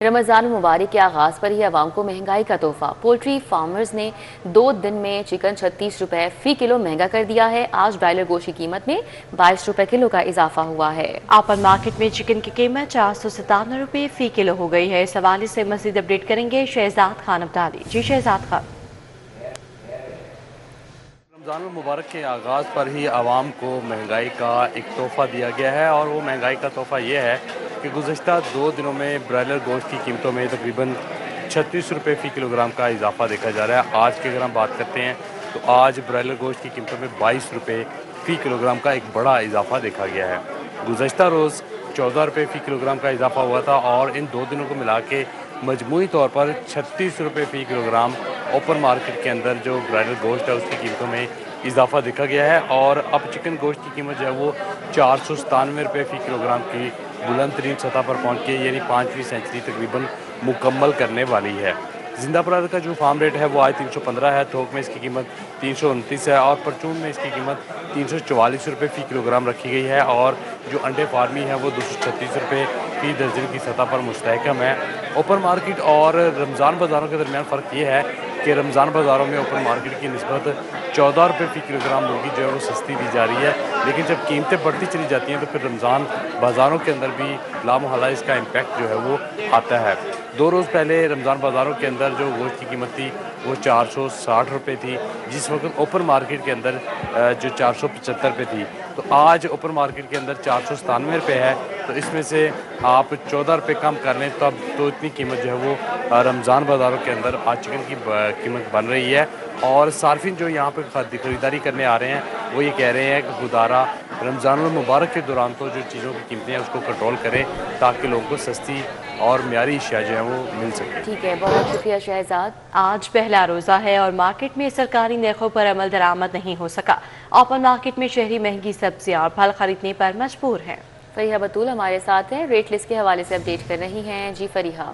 रमज़ान मुबारक के आगाज़ पर ही आवाम को महंगाई का तोहफा। पोल्ट्री फार्मर्स ने 2 दिन में चिकन 36 रुपए फी किलो महंगा कर दिया है। आज ब्रायलर गोश्त की कीमत में 22 रुपए किलो का इजाफा हुआ है। ओपन मार्केट में चिकन की कीमत 497 रुपए फी किलो हो गई है। इस हवाले से मजीद अपडेट करेंगे शहजाद खान अब्दाली। जी शहजाद खान। रमज़ान मुबारक के आगाज़ पर ही आवाम को महंगाई का एक तोहफ़ा दिया गया है और वो महंगाई का तोहफ़ा ये है कि गुज़श्ता 2 दिनों में ब्रायलर गोश्त की कीमतों में तकरीबन 36 रुपये फ़ी किलोग्राम का इजाफा देखा जा रहा है। आज की अगर हम बात करते हैं तो आज ब्रायलर गोश्त की कीमतों में 22 रुपये फ़ी किलोग्राम का एक बड़ा इजाफा देखा गया है। गुज़श्ता रोज़ 14 रुपये फ़ी किलोग्राम का इजाफा हुआ था और इन 2 दिनों को मिला के मजमूई तौर पर 36 रुपये फ़ी किलोग्राम ओपन मार्केट के अंदर जो ब्रायलर गोश्त है उसकी कीमतों में इजाफा देखा गया है। और अब चिकन गोश्त की कीमत जो है वो 497 रुपये फ़ी किलोग्राम की बुलंद तरीन सतह पर पहुँच के यानी 5वीं सेंचुरी तकरीबन मुकम्मल करने वाली है। जिंदा परार का जो फार्म रेट है वो आज 315 है, थोक में इसकी कीमत 329 है और परचून में इसकी कीमत 344 रुपये फ़ी किलोग्राम रखी गई है। और जो अंडे फार्मी है वो 236 रुपये फ़ी दर्जन की सतह पर मुस्तहकम है। ओपन मार्केट और रमज़ान बाज़ारों के दरमियान फ़र्क ये है कि रमज़ान बाज़ारों में ओपन मार्केट की निस्बत 14 रुपये फ़ी किलोग्राम मुर्गी जो है वो सस्ती दी जा रही है, लेकिन जब कीमतें बढ़ती चली जाती हैं तो फिर रमज़ान बाज़ारों के अंदर भी लामहला इसका इम्पैक्ट जो है वो आता है। 2 रोज़ पहले रमज़ान बाज़ारों के अंदर जो गोश्त की कीमत थी वो 460 रुपये थी, जिस वक्त ओपन मार्केट के अंदर जो 475 रुपये थी। तो आज ओपन मार्केट के अंदर 497 रुपये है, तो इसमें से आप 14 रुपये कम कर लें तब तो इतनी कीमत जो है वो रमज़ान बाज़ारों के अंदर आज चिकन की कीमत बन रही है। और सार्फिन जो यहाँ पर ख़रीदारी करने आ रहे हैं वो ये कह रहे हैं कि खुदारा रमज़ान मुबारक के दौरान तो जो चीज़ों की कीमतें हैं उसको कंट्रोल करें ताकि लोगों को सस्ती और म्यारी अशिया जो है वो मिल सके। ठीक है, बहुत शुक्रिया शहजाद। आज पहला रोज़ा है और मार्केट में सरकारी नरखों पर अमल दरामद नहीं हो सका। ओपन मार्केट में शहरी महंगी सब्जियां और फल खरीदने पर मजबूर हैं। फरीहा बतूल हमारे साथ हैं, रेट लिस्ट के हवाले से अपडेट कर रही हैं। जी फरीहा।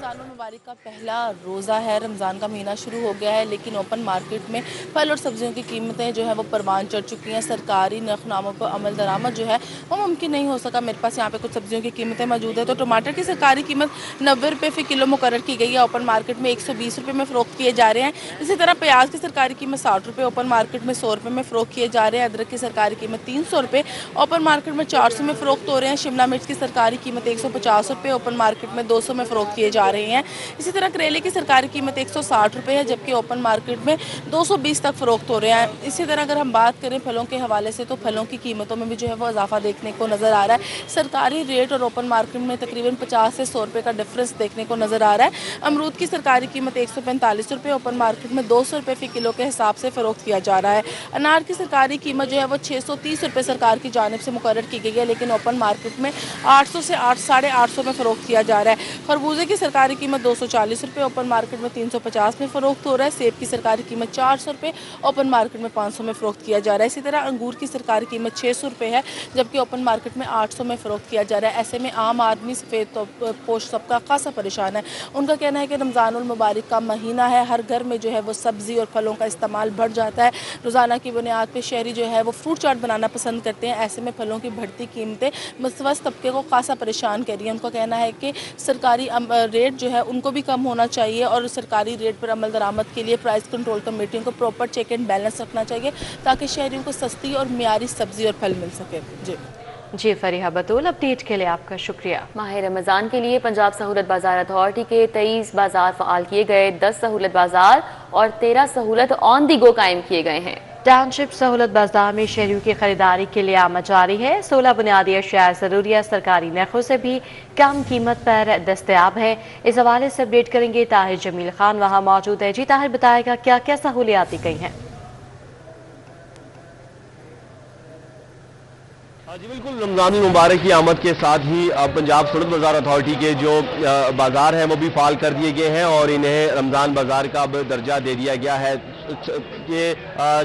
रमज़ान मुबारक का पहला रोज़ा है, रमज़ान का महीना शुरू हो गया है, लेकिन ओपन मार्केट में फल और सब्जियों की कीमतें जो है वो परवान चढ़ चुकी हैं। सरकारी नरखनामों पर अमल दरामद जो है वो मुमकिन नहीं हो सका। मेरे पास यहाँ पे कुछ सब्जियों की कीमतें मौजूद है। तो टमाटर की सरकारी कीमत 90 रुपये फ़ी किलो मुकर्रर की गई है, ओपन मार्केट में 120 रुपये में फ़रोख्त किए जा रहे हैं। इसी तरह प्याज की सरकारी कीमत 60 रुपये, ओपन मार्केट में 100 रुपये में फ़रोख्त किए जा रहे हैं। अदरक की सरकारी कीमत 300 रुपये, ओपन मार्केट में 400 में फ़रोख्त हो रहे हैं। शिमला मिर्च की सरकारी कीमत 150 रुपये, ओपन मार्केट में 200 में फ़रोख्त किए जा रहे हैं। इसी तरह करेले की सरकारी कीमत 160 रुपये है, जबकि ओपन मार्केट में 220 तक फ़रोख्त हो रहे हैं। इसी तरह अगर हम बात करें फलों के हवाले से तो फलों की कीमतों में भी जो है वो इजाफा देखने को नज़र आ रहा है। सरकारी रेट और ओपन मार्केट में तकरीबन 50 से 100 रुपये का डिफरेंस देखने को नज़र आ रहा है। अमरूद की सरकारी कीमत 145 रुपये, ओपन मार्केट में 200 रुपये फ़ी किलो के हिसाब से फ़रोख्त किया जा रहा है। अनार की सरकारी कीमत जो है वो 630 रुपये सरकार की जानिब से मुकर्रर की गई है, लेकिन ओपन मार्केट में 800 से 850 में फ़रोख्त किया जा रहा है। खरबूजे की सरकारी कीमत 240 रुपये, ओपन मार्केट में 350 में फ़रोख्त हो रहा है। सेब की सरकारी कीमत 400 रुपये, ओपन मार्केट में 500 में फ़रोख्त किया जा रहा है। इसी तरह अंगूर की सरकारी कीमत 600 रुपये है, जबकि ओपन मार्केट में 800 में फ़रोख्त किया जा रहा है। ऐसे में आम आदमी सफ़ेद पोश सबका खासा परेशान है। उनका कहना है कि रमज़ान मुबारक का महीना है, हर घर में जो है वो सब्ज़ी और फलों का इस्तेमाल बढ़ जाता है। रोज़ाना की बुनियाद पर शहरी जो है वो फ्रूट चाट बनाना पसंद करते हैं। ऐसे में फलों की बढ़ती कीमतें मुस्तवस्त तबके को खासा परेशान कर रही है। उनका कहना है कि सरकारी रेट जो है उनको भी कम होना चाहिए और सरकारी रेट पर अमल दरामद के लिए प्राइस कंट्रोल कमेटियों को प्रॉपर चेक एंड बैलेंस रखना चाहिए ताकि शहरियों को सस्ती और मियारी सब्जी और फल मिल सके। जी फरीहा बतूल, अपडेट के लिए आपका शुक्रिया। माह रमज़ान के लिए पंजाब सहूलत बाजार अथॉरिटी के 23 बाजार फ़ाल किए गए, 10 सहूलत बाजार और 13 सहूलत ऑन दी गो कायम किए गए हैं। टाउनशिप सहूलत बाजार में शहरियों की खरीदारी के लिए आमद जारी है। 16 बुनियादी अशिया ज़रूरिया सरकारी नरखों से भी कम कीमत पर दस्तयाब है। इस हवाले से अपडेट करेंगे ताहिर जमील खान, वहाँ मौजूद है। जी ताहिर, बताएगा क्या क्या सहूलियात दी गई हैं? जी बिल्कुल, रमज़ान मुबारक की आमद के साथ ही पंजाब सहूलत बाजार अथॉरिटी के जो बाजार हैं वो भी फाल कर दिए गए हैं और इन्हें रमज़ान बाजार का अब दर्जा दे दिया गया है। ये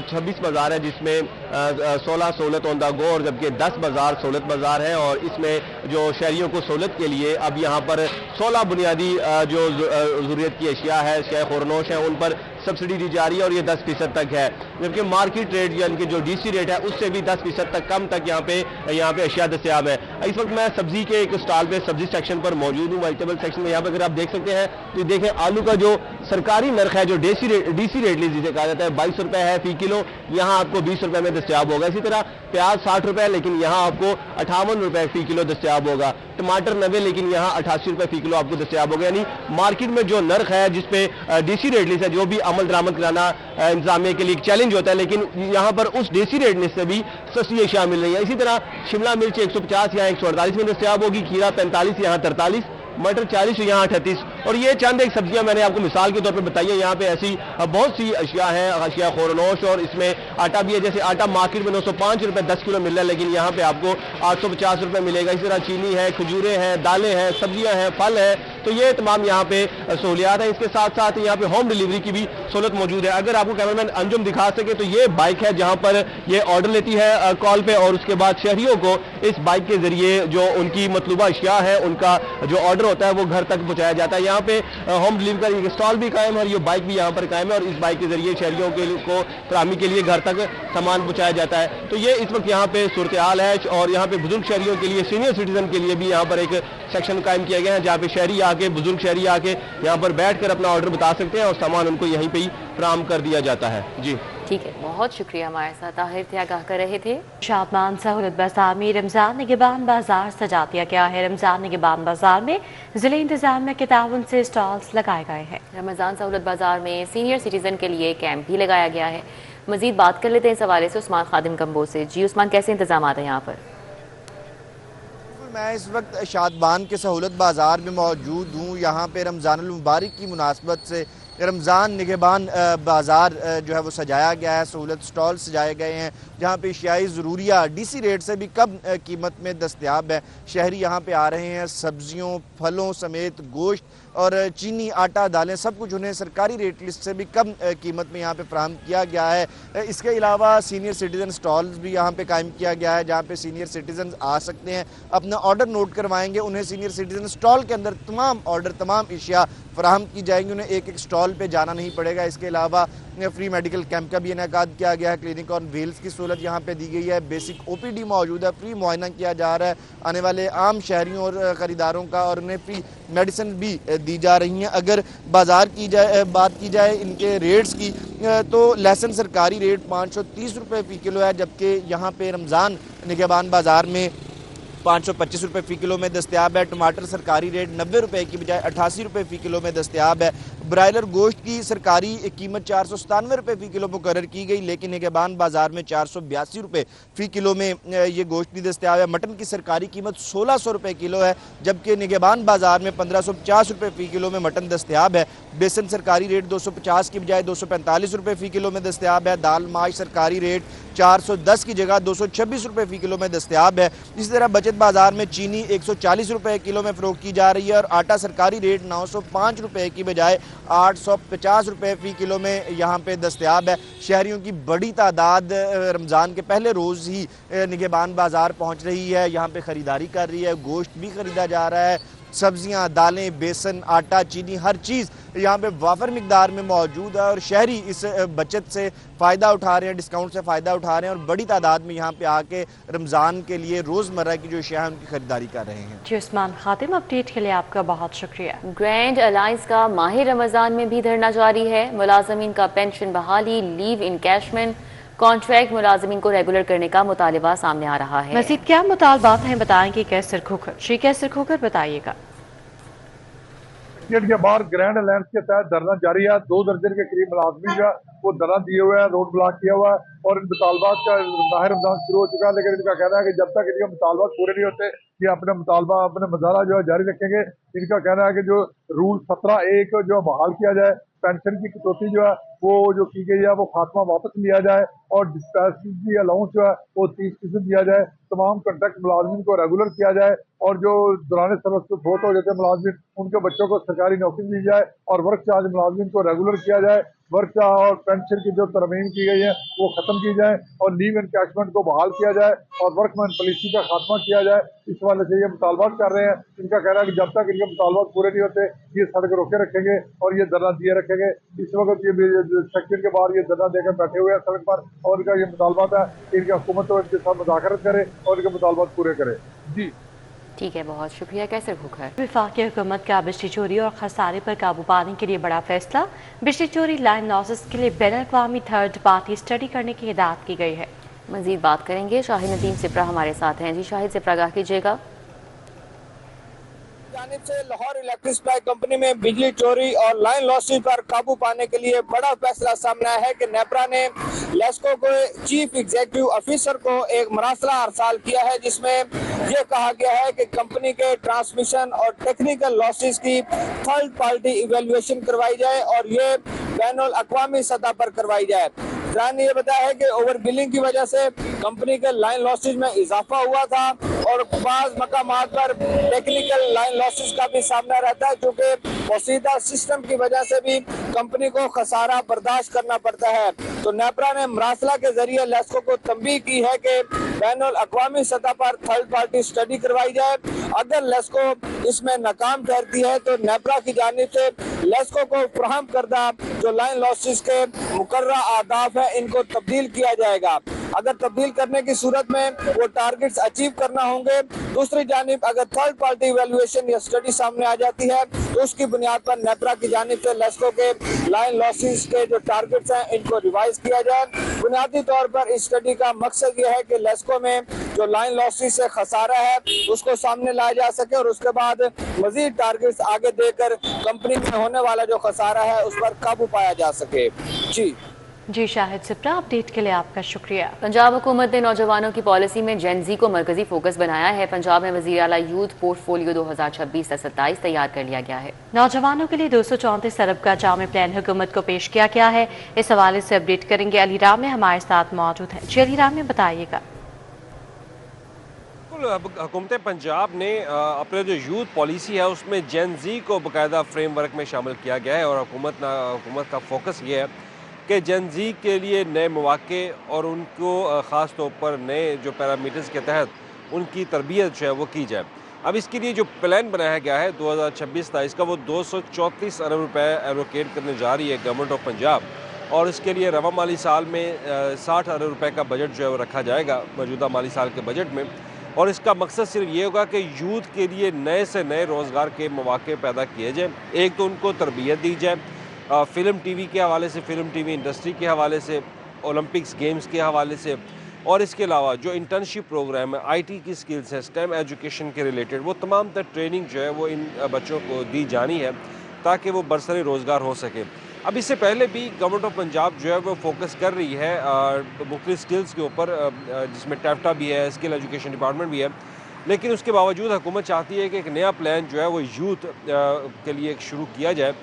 26 बाजार है जिसमें 16 सहूलत ऑन द गो और जबकि 10 बाजार सहूलत बाजार हैं। और इसमें जो शहरियों को सहूलत के लिए अब यहाँ पर 16 बुनियादी जो ज़रूरत की अशिया है, शेय खुरनोश है, उन पर सब्सिडी दी जा रही है और ये 10% तक है, जबकि मार्केट रेट यानी कि जो डीसी रेट है उससे भी 10% तक कम तक यहाँ पे अशिया दस्तयाब है। इस वक्त मैं सब्जी के एक स्टॉल पे सब्जी सेक्शन पर मौजूद हूँ, वेजिटेबल सेक्शन में। यहाँ पे अगर आप देख सकते हैं तो देखें आलू का जो सरकारी नर्ख है, जो डीसी रेट जिसे कहा जाता है, 22 रुपए है फी किलो, यहाँ आपको 20 रुपए में दस्तयाब होगा। इसी तरह प्याज 60 रुपए, लेकिन यहाँ आपको 58 रुपए फी किलो दस्तयाब होगा। टमाटर 90, लेकिन यहाँ 88 रुपए फी किलो आपको दस्तयाब होगा। यानी मार्केट में जो नर्ख है जिसपे डीसी रेट लिस्ट है, जो भी अमल दरामद कराना इंतजामिया के लिए एक चैलेंज होता है, लेकिन यहाँ पर उस डीसी रेट लिस्ट से भी सस्ती अशिया मिल रही है। इसी तरह शिमला मिर्च 150 यहाँ 148 में दस्तयाब होगी, खीरा 45 यहाँ 43, मटर 40 यहाँ 38। और ये चंद एक सब्जियां मैंने आपको मिसाल के तौर पे बताई है। यहाँ पे ऐसी बहुत सी अशिया हैं, अशिया खुरनोश, और इसमें आटा भी है। जैसे आटा मार्केट में 905 रुपए 10 किलो मिल रहा है, लेकिन यहाँ पे आपको 850 रुपए मिलेगा। इसी तरह चीनी है, खजूरें हैं, दालें हैं, सब्जियां हैं, फल है। तो ये तमाम यहाँ पे सहूलियात है। इसके साथ साथ यहाँ पे होम डिलीवरी की भी सहूलत मौजूद है। अगर आपको कैमरामैन अंजुम दिखा सके तो ये बाइक है जहाँ पर ये ऑर्डर लेती है कॉल पे, और उसके बाद शहरियों को इस बाइक के जरिए जो उनकी मतलूबा अशिया है उनका जो ऑर्डर होता है वो घर तक पहुंचाया जाता है। यहाँ पे होम डिलीवरी का एक स्टॉल भी कायम है और ये बाइक भी यहाँ पर कायम है, और इस बाइक के जरिए शहरियों को फराहमी के लिए घर तक सामान पहुंचाया जाता है। तो ये इस वक्त यहाँ पे सूरत हाल है। और यहाँ पे बुजुर्ग शहरियों के लिए, सीनियर सिटीजन के लिए भी यहाँ पर एक सेक्शन कायम किया गया है, जहाँ पे शहरी आके, बुजुर्ग शहरी आके यहाँ पर बैठ कर अपना ऑर्डर बता सकते हैं और सामान उनको यहीं पे ही फराहम कर दिया जाता है। जी ठीक है, बहुत शुक्रिया। हमारे साथ ताहिर थे, आगाह कर रहे थे। शादमान सहूलत बाजार में रमजान निगहबान बाजार सजा दिया गया है। रमजान निगहबान बाजार में जिले इंतजामिया के ताउन से स्टॉल्स लगाए गए हैं। रमजान सहूलत बाजार में सीनियर सिटीजन के लिए कैंप भी लगाया गया है। मजीद बात कर लेते हैं इस हवाले से उस्मान खादिम कम्बो से। जी उस्मान, कैसे इंतजाम है यहाँ पर? मैं इस वक्त शादबान के सहूलत बाज़ार में मौजूद हूँ। यहाँ पे रमज़ानुल मुबारक की मुनासबत से रमज़ान निगहबान बाज़ार जो है वो सजाया गया है। सहूलत स्टॉल सजाए गए हैं जहाँ पे अशियाई ज़रूरिया डीसी रेट से भी कम कीमत में दस्तयाब है। शहरी यहाँ पे आ रहे हैं, सब्जियों, फलों समेत गोश्त और चीनी, आटा, दालें, सब कुछ उन्हें सरकारी रेट लिस्ट से भी कम कीमत में यहाँ पे फराहम किया गया है। इसके अलावा सीनियर सिटीज़न स्टॉल्स भी यहाँ पे कायम किया गया है, जहाँ पे सीनियर सिटीज़न आ सकते हैं, अपना ऑर्डर नोट करवाएंगे, उन्हें सीनियर सिटीज़न स्टॉल के अंदर तमाम ऑर्डर, तमाम अशिया फराहम की जाएंगी, उन्हें एक एक स्टॉल पे जाना नहीं पड़ेगा। इसके अलावा फ्री मेडिकल कैंप का भी इनेकाद किया गया है। क्लिनिक ऑन व्हील्स की सहूलत यहाँ पे दी गई है। बेसिक OPD मौजूद है, फ्री मुआयना किया जा रहा है आने वाले आम शहरियों और ख़रीदारों का, और उन्हें फ्री मेडिसिन भी दी जा रही हैं। अगर बाज़ार की बात की जाए इनके रेट्स की, तो लहसुन सरकारी रेट 530 रुपये फ़ी किलो है, जबकि यहाँ पे रमज़ान निगहबान बाज़ार में 525 रुपये फ़ी किलो में दस्तयाब है। टमाटर सरकारी रेट 90 रुपये की बजाय 88 रुपये फ़ी किलो में दस्तयाब है। ब्रायलर गोश्त की सरकारी कीमत 497 रुपये फ़ी किलो मुकर्रर की गई, लेकिन निगहबान बाज़ार में 482 रुपये फ़ी किलो में ये गोश्त भी दस्तयाब है। मटन की सरकारी कीमत 1600 रुपये किलो है, जबकि निगहबान बाज़ार में 1550 रुपये फ़ी किलो में मटन दस्तयाब है। बेसन सरकारी रेट 250 की बजाय 245 रुपये फ़ी किलो में दस्तयाब है। दाल माश सरकारी रेट 410 की जगह 226 रुपये फ़ी किलो में दस्तयाब है। इसी तरह बचत बाज़ार में चीनी 140 रुपये किलो में फ़रोख्त की जा रही है, और आटा सरकारी रेट 905 रुपये की बजाय 850 रुपये फ़ी किलो में यहाँ पे दस्तयाब है। शहरियों की बड़ी तादाद रमज़ान के पहले रोज़ ही निगहबान बाज़ार पहुँच रही है, यहाँ पे ख़रीदारी कर रही है। गोश्त भी ख़रीदा जा रहा है, सब्जियां, दालें, बेसन, आटा, चीनी, हर चीज़ यहाँ पे वाफर मिकदार में मौजूद है, और शहरी इस बचत से फ़ायदा उठा रहे हैं, डिस्काउंट से फ़ायदा उठा रहे हैं, और बड़ी तादाद में यहाँ पे आके रमज़ान के लिए रोज़मर्रा की जो अशिया है उनकी खरीदारी कर रहे हैं। जी उस्मान खातिम, अपडेट के लिए आपका बहुत शुक्रिया। ग्रैंड अलायंस का माह रमज़ान में भी धरना जारी है। मुलाजमीन का पेंशन बहाली, लीव इनकैशमेंट, कॉन्ट्रैक्ट मुलाजमीन को रेगुलर करने का मुतालबा सामने आ रहा है। मज़ीद क्या मुतालबात हैं, बताएंगे कैसर खोकर। श्री कैसर खोकर, बताइएगा। के बाहर ग्रैंड अलायंस के तहत धरना जारी है। 2 दर्जन के करीब मुलाजमीन जो है वो धरना दिए हुए हैं, रोड ब्लॉक किया हुआ है, और इन मुतालबात का माह रमजान शुरू हो चुका है, लेकिन इनका कहना है कि जब तक इनके मुतालबात पूरे नहीं होते ये अपने मुतालबा, अपने मुजाहरा जो है जारी रखेंगे। इनका कहना है कि जो रूल 17(1) जो बहाल किया जाए, पेंशन की कटौती जो है वो जो की गई है वो खात्मा वापस लिया जाए, और डिस्पैसिटी अलाउंस जो है वो 30% दिया जाए। तमाम कॉन्ट्रैक्ट मुलाजमीन को रेगुलर किया जाए, और जो दौरान सर्विस को फोत हो जाते हैं मुलाजमीन, उनके बच्चों को सरकारी नौकरी दी जाए, और वर्क चार्ज मुलाजमीन को रेगुलर किया जाए। वर्क का और पेंशन की जो तरमीम की गई है वो खत्म की जाए और लीव एनकैशमेंट को बहाल किया जाए और वर्कमैन पॉलिसी का खात्मा किया जाए। इस वाले से ये मुतालबात कर रहे हैं। इनका कहना है कि जब तक इनके मुतालबात पूरे नहीं होते ये सड़क रोके रखेंगे और ये धरना दिए रखेंगे। इस वक्त ये सेक्शन के बाहर ये धरना देकर बैठे हुए हैं सड़क पर और इनका ये मुतालबात है कि इनकी हुकूमत तो इनके साथ मुदाखलत करे और इनके मुतालबात पूरे करे। जी ठीक है, बहुत शुक्रिया। कैसर खुखर। वफाकी हुकूमत का बिजली चोरी और खसारे पर काबू पाने के लिए बड़ा फैसला। बिजली चोरी लाइन लॉसेस के लिए बैन अवी थर्ड पार्टी स्टडी करने की हिदायत की गई है। मजीद बात करेंगे, शाहिद नदीम सिप्रा हमारे साथ हैं। जी शाहिद सिप्रा, आगाह कीजिएगा। जानिब से लाहौर इलेक्ट्रिक सप्लाई कंपनी में बिजली चोरी और लाइन लॉसेस पर काबू पाने के लिए बड़ा फैसला सामने आया है कि नेपरा ने लेस्को को चीफ एग्जीक्यूटिव ऑफिसर को एक मरासला अरसाल किया है, जिसमें यह कहा गया है कि कंपनी के ट्रांसमिशन और टेक्निकल लॉसेस की थर्ड पार्टी इवेल्युएशन करवाई जाए और ये बैनुल अक़वामी सतह पर करवाई जाए। ने ये बताया है कि ओवर बिलिंग की वजह से कंपनी के लाइन लॉसेस में इजाफा हुआ था और बाज़ मकामात पर टेक्निकल लाइन लॉसेस का भी सामना रहता है, क्योंकि पोसीदा सिस्टम की वजह से भी कंपनी को खसारा बर्दाश्त करना पड़ता है। तो नेपरा ने मरासला के जरिए लेस्को को तंबीह की है कि बैनुल अक़वामी सतह पर थर्ड पार्टी स्टडी करवाई जाए। अगर लेस्को इसमें नाकाम ठहरती है तो नेपरा की जानिब से लेस्को को फराहम करदा जो लाइन लॉसेस के मुकर्ररा आदाफ है इनको तब्दील किया जाएगा। अगर तब्दील करने की सूरत में वो टारगेट्स अचीव करना होंगे। दूसरी जानिब अगर थर्ड पार्टी वैल्यूएशन या स्टडी सामने आ जाती है तो उसकी बुनियाद पर नेपरा की जानिब से लेस्को के लाइन लॉसेस के जो टारगेट्स हैं इनको रिवाइज किया जाए। बुनियादी तौर पर इस स्टडी का मकसद ये है कि लेस्को में जो लाइन लॉसेस से खसारा है उसको सामने लाया जा सके और उसके बाद मजीद टारगेट्स आगे देकर कंपनी में होने वाला जो खसारा है उस पर काबू पाया जा सके। जी शाहिद सिप्रा, अपडेट के लिए आपका शुक्रिया। पंजाब हुकूमत ने नौजवानों की पॉलिसी में जेन-ज़ी को मरकजी फोकस बनाया है। पंजाब में वज़ीर आला यूथ पोर्टफोलियो 2026-27 तैयार कर लिया गया है। नौजवानों के लिए 234 अरब का जामे प्लान हुकूमत को पेश किया गया है। इस हवाले से अपडेट करेंगे। अली राम में हमारे साथ मौजूद है। जी अली राम में बताइएगा। हुकूमत पंजाब ने अपने जो यूथ पॉलिसी है उसमें जेन-ज़ी को बाकायदा फ्रेमवर्क में शामिल किया गया है और हुकूमत का फोकस ये है कि जेन-ज़ी के लिए नए मौके और उनको ख़ास तौर पर नए जो पैरामीटर्स के तहत उनकी तरबियत जो है वो की जाए। अब इसके लिए जो प्लान बनाया गया है 2026-27 का वो 234 अरब रुपए एलोकेट करने जा रही है गवर्नमेंट ऑफ पंजाब और इसके लिए रवा माली साल में 60 अरब रुपए का बजट जो है वो रखा जाएगा मौजूदा माली साल के बजट में। और इसका मकसद सिर्फ ये होगा कि यूथ के लिए नए से नए रोज़गार के मौके पैदा किए जाएँ। एक तो उनको तरबियत दी जाए फ़िल्म टीवी के हवाले से, फ़िल्म टीवी इंडस्ट्री के हवाले से, ओलंपिक्स गेम्स के हवाले से और इसके अलावा जो इंटर्नशिप प्रोग्राम है, आईटी की स्किल्स हैं, स्टेम एजुकेशन के रिलेटेड वो तमाम तर ट्रेनिंग जो है वो इन बच्चों को दी जानी है ताकि वो बरसरी रोज़गार हो सके। अब इससे पहले भी गवर्नमेंट ऑफ पंजाब जो है वो फोकस कर रही है मुख्तलिफ स्किल्स के ऊपर, जिसमें टैफ्टा भी है, स्किल एजुकेशन डिपार्टमेंट भी है, लेकिन उसके बावजूद हुकूमत चाहती है कि एक नया प्लान जो है वो यूथ के लिए शुरू किया जाए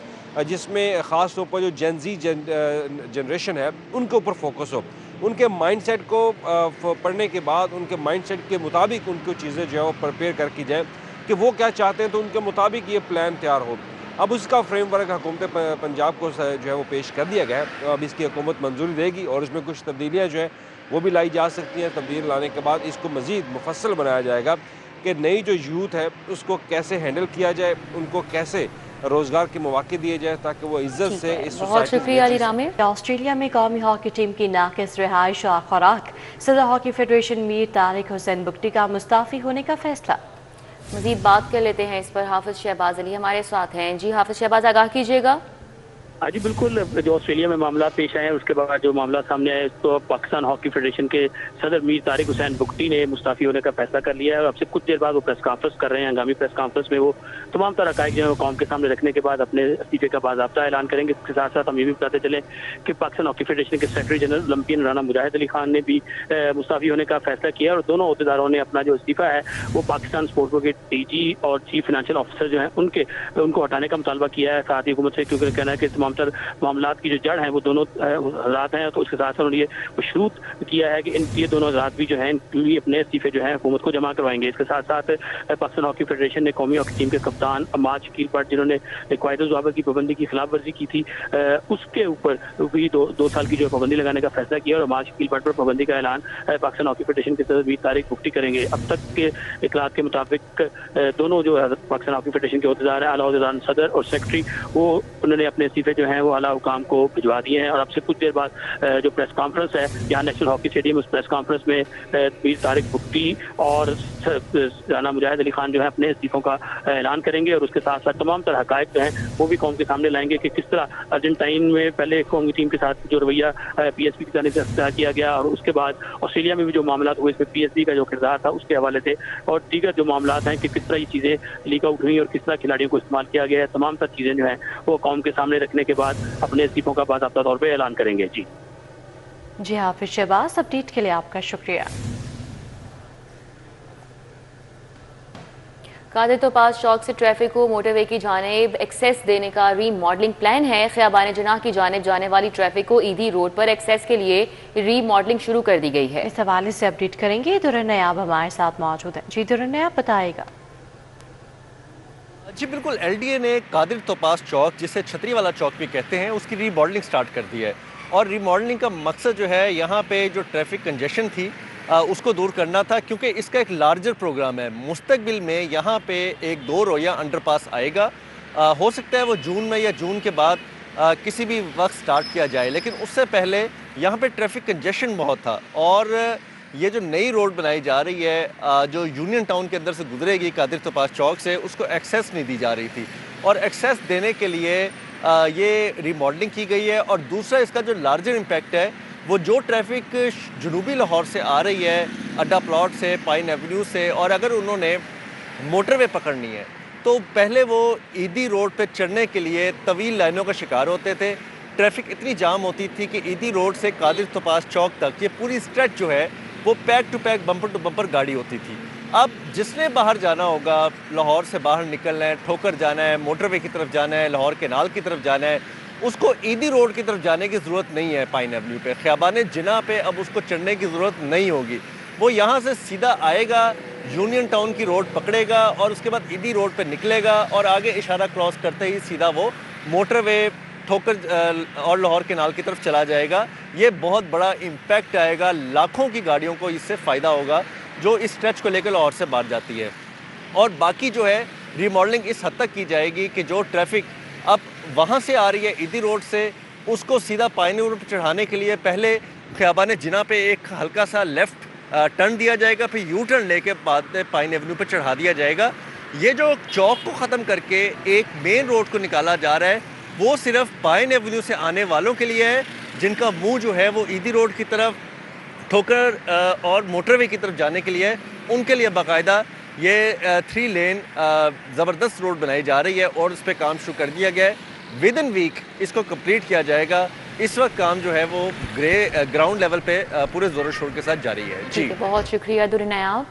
जिसमें ख़ास तौर पर जो जेन-ज़ी जनरेशन है उनके ऊपर फोकस हो। उनके माइंडसेट को पढ़ने के बाद उनके माइंडसेट के मुताबिक उनको चीज़ें जो है वो प्रिपेयर करके जाएँ कि वो क्या चाहते हैं, तो उनके मुताबिक ये प्लान तैयार हो। अब उसका फ्रेमवर्क हुकूमत पंजाब को जो है वो पेश कर दिया गया है। अब इसकी हुकूमत मंजूरी देगी और इसमें कुछ तब्दीलियाँ जो है वो भी लाई जा सकती हैं। तब्दील लाने के बाद इसको मज़ीद मुफस्सल बनाया जाएगा कि नई जो यूथ है उसको कैसे हैंडल किया जाए, उनको कैसे रोजगार के मौके दिए जाए ताकि वो इज्जत से इस बहुत शुक्रिया अली राम। ऑस्ट्रेलिया में कौमी हॉकी टीम की नाकिस रिहाइश और खुराक, सदर हॉकी फेडरेशन मीर तारिक हुसैन बुगटी का मुस्ताफी होने का फैसला। मजीद बात कर लेते हैं इस पर। हाफिज शहबाज अली हमारे साथ हैं। जी हाफिज शहबाज, आगाह कीजिएगा। हाँ जी बिल्कुल, जो ऑस्ट्रेलिया में मामला पेश आए हैं उसके बाद जो मामला सामने आया तो पाकिस्तान हॉकी फेडरेशन के सदर मीर तारिक हुसैन बुगटी ने मुस्ताफी होने का फैसला कर लिया है। अब से कुछ देर बाद वो प्रेस कॉन्फ्रेंस कर रहे हैं। आगामी प्रेस कॉन्फ्रेंस में वो तमाम तरह हक़ाइक़ जो है वो कौम के सामने रखने के बाद अपने इस्तीफे का बाज़ाब्ता ऐलान करेंगे। इसके साथ साथ हम ये भी बताते चले कि पाकिस्तान हॉकी फेडरेशन के सेक्रेटरी जनरल ओलंपियन राना मुजाहिद अली खान ने भी मुस्ताफी होने का फैसला किया और दोनों अहदेदारों ने अपना जो इस्तीफा है वो पाकिस्तान स्पोर्ट्स बोर्ड के DG और चीफ फाइनेंशियल ऑफिसर जो है उनको हटाने का मुतालबा किया है। साथ ही हुकूमत से क्योंकि कहना है कि तमाम तर मामला की जो जड़ है वो दोनों हजरात हैं। तो उसके साथ उन्होंने ये मशरूत किया है कि ये दोनों हजरात भी जो हैं इनकी अपने इस्तीफे जो हैं हुकूमत को जमा करवाएंगे। इसके साथ साथ पाकिस्तान हॉकी फेडरेशन ने कौमी हॉकी टीम के कप्तान अम्माद शकील भट्ट जिन्होंने कायदे ज़वाबित की पाबंदी की खिलाफ वर्जी की थी, उसके ऊपर भी दो साल की जो पाबंदी लगाने का फैसला किया और अम्माद शकील भट्ट पर पाबंदी का ऐलान पाकिस्तान हॉकी फेडरेशन के सदर 20 तारीख भुगती करेंगे। अब तक के इतलात के मुताबिक दोनों जो पाकिस्तान हॉकी फेडरेशन के अहदेदार हैं, आला अहदेदार सदर और सेक्रेटरी, वो उन्होंने अपने इस्तीफे जो हैं वो आला हुकाम को भिजवा दिए हैं। और अब से कुछ देर बाद जो प्रेस कॉन्फ्रेंस है यहाँ नेशनल हॉकी स्टेडियम, उस प्रेस कॉन्फ्रेंस में 20 तारीख भुगती और राना मुजाहिद अली खान जो है अपने इस्तीफों का ऐलान करेंगे और उसके साथ साथ तमाम तरह हकायक जो हैं वो भी कौम के सामने लाएंगे कि किस तरह अर्जेंटाइन में पहले कौमी टीम के साथ जो रवैया PSB की जानिब से अख्तियार किया गया और उसके बाद ऑस्ट्रेलिया में भी जो मामला हुए इसमें PSB का जो किरदार था उसके हवाले से और दीगर जो मामला हैं कि किस तरह ये चीज़ें लीक आउट हुई और किस तरह खिलाड़ियों को इस्तेमाल किया गया है, तमाम तर चीज़ें जो हैं वो कौम के सामने रखने के बाद अपने इस्तीफों का बाकायदा तौर पर ऐलान करेंगे। जी हाफिज शहबाज, अपडेट के लिए आपका शुक्रिया। कादिर तोपाज चौक से ट्रैफिक को मोटरवे की जानिब एक्सेस देने का रीमॉडलिंग प्लान है। ख़ियाबान जनाह की जानिब जाने वाली ट्रैफिक को ईदी रोड पर एक्सेस के लिए रीमॉडलिंग शुरू कर दी गई है। इस हवाले से अपडेट करेंगे दुर्र नयाब हमारे साथ मौजूद है। जी दुर्र नयाब बताएगा। जी बिल्कुल, LDA ने कादिर तोपाज चौक, जिसे छतरी वाला चौक भी कहते हैं, उसकी रीमॉडलिंग स्टार्ट कर दी है और रीमॉडलिंग का मकसद जो है यहाँ पे जो ट्रैफिक कंजेशन थी उसको दूर करना था, क्योंकि इसका एक लार्जर प्रोग्राम है। मुस्तकबिल में यहाँ पे एक 2 रोया अंडरपास आएगा, हो सकता है वो जून में या जून के बाद किसी भी वक्त स्टार्ट किया जाए, लेकिन उससे पहले यहाँ पे ट्रैफिक कंजेशन बहुत था और ये जो नई रोड बनाई जा रही है जो यूनियन टाउन के अंदर से गुजरेगी कादिर तोपाज चौक से, उसको एक्सेस नहीं दी जा रही थी और एक्सेस देने के लिए ये रीमॉडलिंग की गई है। और दूसरा इसका जो लार्जर इम्पैक्ट है वो जो ट्रैफिक जनूबी लाहौर से आ रही है, अड्डा प्लॉट से, पाइन एवेन्यू से, और अगर उन्होंने मोटरवे पकड़नी है तो पहले वो ईदी रोड पे चढ़ने के लिए तवील लाइनों का शिकार होते थे। ट्रैफिक इतनी जाम होती थी कि ईदी रोड से कादिर तोपाज चौक तक ये पूरी स्ट्रेच जो है वो pack to pack, bumper to bumper गाड़ी होती थी। अब जिसने बाहर जाना होगा, लाहौर से बाहर निकलना है, ठोकर जाना है, मोटरवे की तरफ जाना है, लाहौर केनाल की तरफ जाना है, उसको ईदी रोड की तरफ जाने की ज़रूरत नहीं है। पाइन एवेन्यू पे, ख़ियाबान जिना पे अब उसको चढ़ने की ज़रूरत नहीं होगी। वो यहाँ से सीधा आएगा, यूनियन टाउन की रोड पकड़ेगा और उसके बाद ईदी रोड पे निकलेगा और आगे इशारा क्रॉस करते ही सीधा वो मोटरवे ठोकर और लाहौर केनाल की तरफ चला जाएगा। ये बहुत बड़ा इम्पैक्ट आएगा, लाखों की गाड़ियों को इससे फ़ायदा होगा जो इस स्ट्रेच को लेकर लाहौर से बाहर जाती है। और बाकी जो है रीमॉडलिंग इस हद तक की जाएगी कि जो ट्रैफिक अब वहाँ से आ रही है ईदी रोड से, उसको सीधा पाइन रोड पर चढ़ाने के लिए पहले ख़ियाबान जिना पे एक हल्का सा लेफ़्ट टर्न दिया जाएगा, फिर यू टर्न लेके बाद में पाइन एवेन्यू पर चढ़ा दिया जाएगा। ये जो चौक को ख़त्म करके एक मेन रोड को निकाला जा रहा है वो सिर्फ पाइन एवेन्यू से आने वालों के लिए है, जिनका मुंह जो है वो ईदी रोड की तरफ, ठोकर और मोटरवे की तरफ जाने के लिए है। उनके लिए बाकायदा ये 3 लेन ज़बरदस्त रोड बनाई जा रही है और उस पर काम शुरू कर दिया गया है। विद इन वीक इसको कंप्लीट किया जाएगा। इस वक्त काम जो है वो ग्राउंड लेवल पे पूरे जोर शोर के साथ जारी है। जी बहुत शुक्रिया दुर्र नयाब।